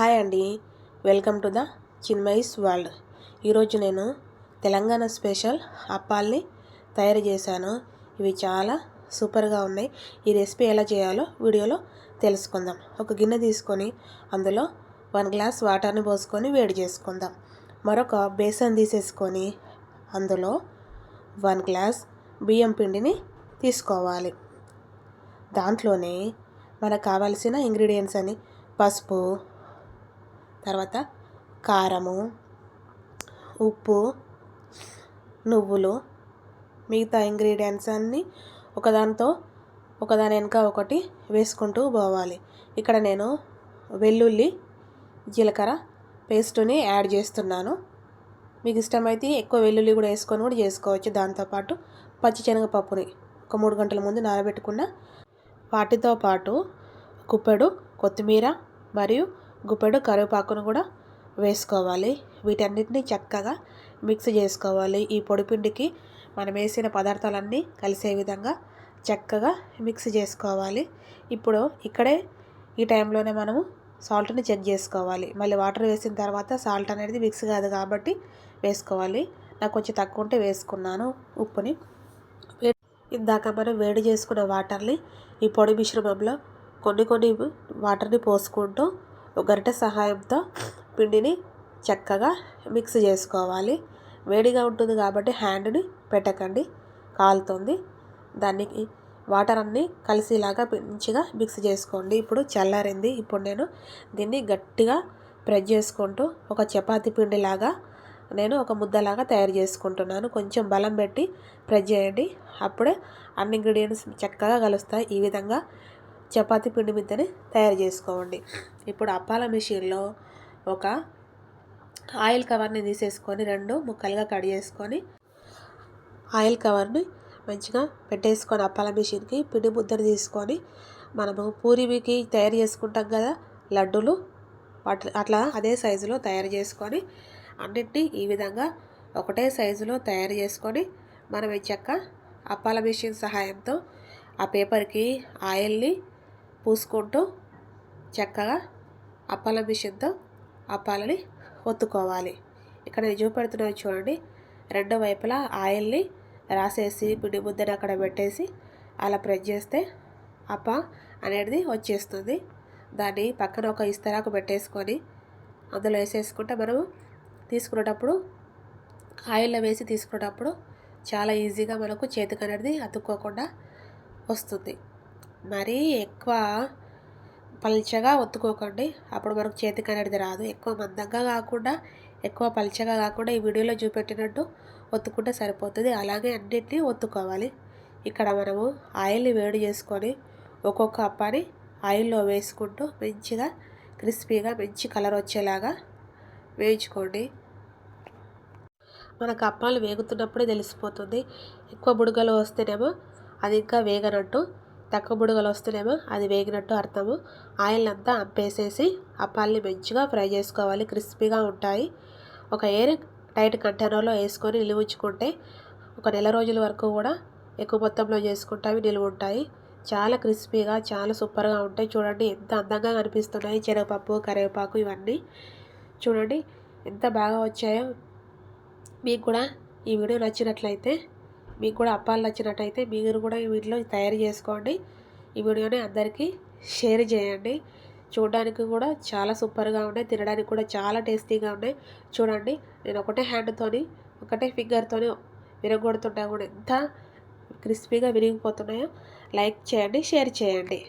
Hi అండి, welcome to the Chinmayi's world. ఈరోజు నేను తెలంగాణ స్పెషల్ అప్పాల్ని తయారు చేశాను. ఇవి చాలా సూపర్గా ఉన్నాయి. ఈ రెసిపీ ఎలా చేయాలో వీడియోలో తెలుసుకుందాం. ఒక గిన్నె తీసుకొని అందులో 1 గ్లాస్ వాటర్ని పోసుకొని వేడి చేసుకుందాం. మరొక బేసన్ తీసేసుకొని అందులో 1 గ్లాస్ బియ్యం పిండిని తీసుకోవాలి. దాంట్లోనే మనకు కావాల్సిన ఇంగ్రీడియంట్స్ అని పసుపు, తర్వాత కారము, ఉప్పు, నువ్వులు, మిగతా ఇంగ్రీడియంట్స్ అన్నీ ఒకదాని వెనుక ఒకటి వేసుకుంటూ పోవాలి. ఇక్కడ నేను వెల్లుల్లి, జీలకర్ర పేస్టుని యాడ్ చేస్తున్నాను. మీకు ఇష్టమైతే ఎక్కువ వెల్లుల్లి కూడా వేసుకొని కూడా చేసుకోవచ్చు. దాంతోపాటు పచ్చిశనగపప్పుని ఒక 3 గంటల ముందు నానబెట్టుకున్న వాటితో పాటు గుప్పెడు కొత్తిమీర మరియు గుప్పెడు కరివేపాకును కూడా వేసుకోవాలి. వీటన్నిటిని చక్కగా మిక్స్ చేసుకోవాలి. ఈ పొడిపిండికి మనం వేసిన పదార్థాలన్నీ కలిసే విధంగా చక్కగా మిక్స్ చేసుకోవాలి. ఇప్పుడు ఈ టైంలోనే మనము సాల్ట్ని చెక్ చేసుకోవాలి. మళ్ళీ వాటర్ వేసిన తర్వాత సాల్ట్ అనేది మిక్స్ కాదు కాబట్టి వేసుకోవాలి. నాకు కొంచెం తక్కువ ఉంటే వేసుకున్నాను ఉప్పుని. ఇందాక మనం వేడి చేసుకున్న వాటర్ని ఈ పొడి మిశ్రమంలో కొన్ని వాటర్ని పోసుకుంటూ ఒక గరిటె సహాయంతో పిండిని చక్కగా మిక్స్ చేసుకోవాలి. వేడిగా ఉంటుంది కాబట్టి హ్యాండ్ని పెట్టకండి, కాలుతుంది. దానికి వాటర్ అన్నీ కలిసేలాగా మంచిగా మిక్స్ చేసుకోండి. ఇప్పుడు చల్లారింది. ఇప్పుడు నేను దీన్ని గట్టిగా ప్రెస్ చేసుకుంటూ ఒక చపాతీ పిండిలాగా నేను ఒక ముద్దలాగా తయారు చేసుకుంటున్నాను. కొంచెం బలం పెట్టి ప్రెస్ చేయండి, అప్పుడే అన్ని ఇంగ్రీడియంట్స్ చక్కగా కలుస్తాయి. ఈ విధంగా చపాతీ పిండి ముద్దని తయారు చేసుకోండి. ఇప్పుడు అప్పాల మిషన్లో ఒక ఆయిల్ కవర్ని తీసేసుకొని 2 ముక్కలుగా కట్ చేసుకొని ఆయిల్ కవర్ని మంచిగా పెట్టేసుకొని అప్పాల మిషన్కి పిండి ముద్దను తీసుకొని మనము పూరీకి తయారు చేసుకుంటాం కదా లడ్డూలు, అట్లా అదే సైజులో తయారు చేసుకొని అన్నింటినీ ఈ విధంగా ఒకటే సైజులో తయారు చేసుకొని మనం చక్క అప్పాల మిషన్ సహాయంతో ఆ పేపర్కి ఆయిల్ని పూసుకుంటూ చక్కగా అప్పాల మిషన్తో అప్పాలని ఒత్తుకోవాలి. ఇక్కడ నేను చూపెడుతున్నాను చూడండి. 2 వైపులా ఆయిల్ని రాసేసి పిండి ముద్దని అక్కడ పెట్టేసి అలా ప్రెస్ చేస్తే అప్ప అనేది వచ్చేస్తుంది. దాన్ని పక్కన ఒక ఇస్తరాకు పెట్టేసుకొని అందులో వేసేసుకుంటే మనము తీసుకునేటప్పుడు ఆయిల్లో వేసి తీసుకునేటప్పుడు చాలా ఈజీగా మనకు చేతికి అనేది అతుక్కోకుండా వస్తుంది. మరీ ఎక్కువ పల్చగా ఒత్తుకోకండి, అప్పుడు మనకు చేతికి అనేది రాదు. ఎక్కువ మందంగా కాకుండా ఎక్కువ పల్చగా కాకుండా ఈ వీడియోలో చూపెట్టినట్టు ఒత్తుకుంటే సరిపోతుంది. అలాగే అన్నింటినీ ఒత్తుకోవాలి. ఇక్కడ మనము ఆయిల్ని వేడి చేసుకొని ఒక్కొక్క అప్పాని ఆయిల్లో వేసుకుంటూ మంచిగా క్రిస్పీగా మంచి కలర్ వచ్చేలాగా వేయించుకోండి. మనకు అప్పాలు వేగుతున్నప్పుడే తెలిసిపోతుంది. ఎక్కువ బుడగలు వస్తేనేమో అది ఇంకా వేగనట్టు, తక్కువ బుడగలు వస్తేనేమో అది వేగినట్టు అర్థము. ఆయిల్ అంతా అంపేసేసి అప్పాలని మంచిగా ఫ్రై చేసుకోవాలి. క్రిస్పీగా ఉంటాయి. ఒక ఎయిర్ టైట్ కంటైనర్లో వేసుకొని నిలువ ఉంచుకుంటే ఒక నెల రోజుల వరకు కూడా ఎక్కువ మొత్తంలో చేసుకుంటే అవి నిలువ ఉంటాయి. చాలా క్రిస్పీగా చాలా సూపర్గా ఉంటాయి. చూడండి ఎంత అందంగా కనిపిస్తున్నాయి. శనగపప్పు, కరివేపాకు ఇవన్నీ చూడండి ఎంత బాగా వచ్చాయో. మీకు కూడా ఈ వీడియో నచ్చినట్లయితే, మీకు కూడా అప్పాలు నచ్చినట్లయితే మీరు కూడా ఈ వీటిలో తయారు చేసుకోండి. ఈ వీడియోని అందరికీ షేర్ చేయండి. చూడడానికి కూడా చాలా సూపర్గా ఉన్నాయి, తినడానికి కూడా చాలా టేస్టీగా ఉన్నాయి. చూడండి నేను ఒకటే హ్యాండ్తోని ఒకటే ఫింగర్తోని విరగొడుతుంటా కూడా ఎంత క్రిస్పీగా విరిగిపోతున్నాయో. లైక్ చేయండి, షేర్ చేయండి.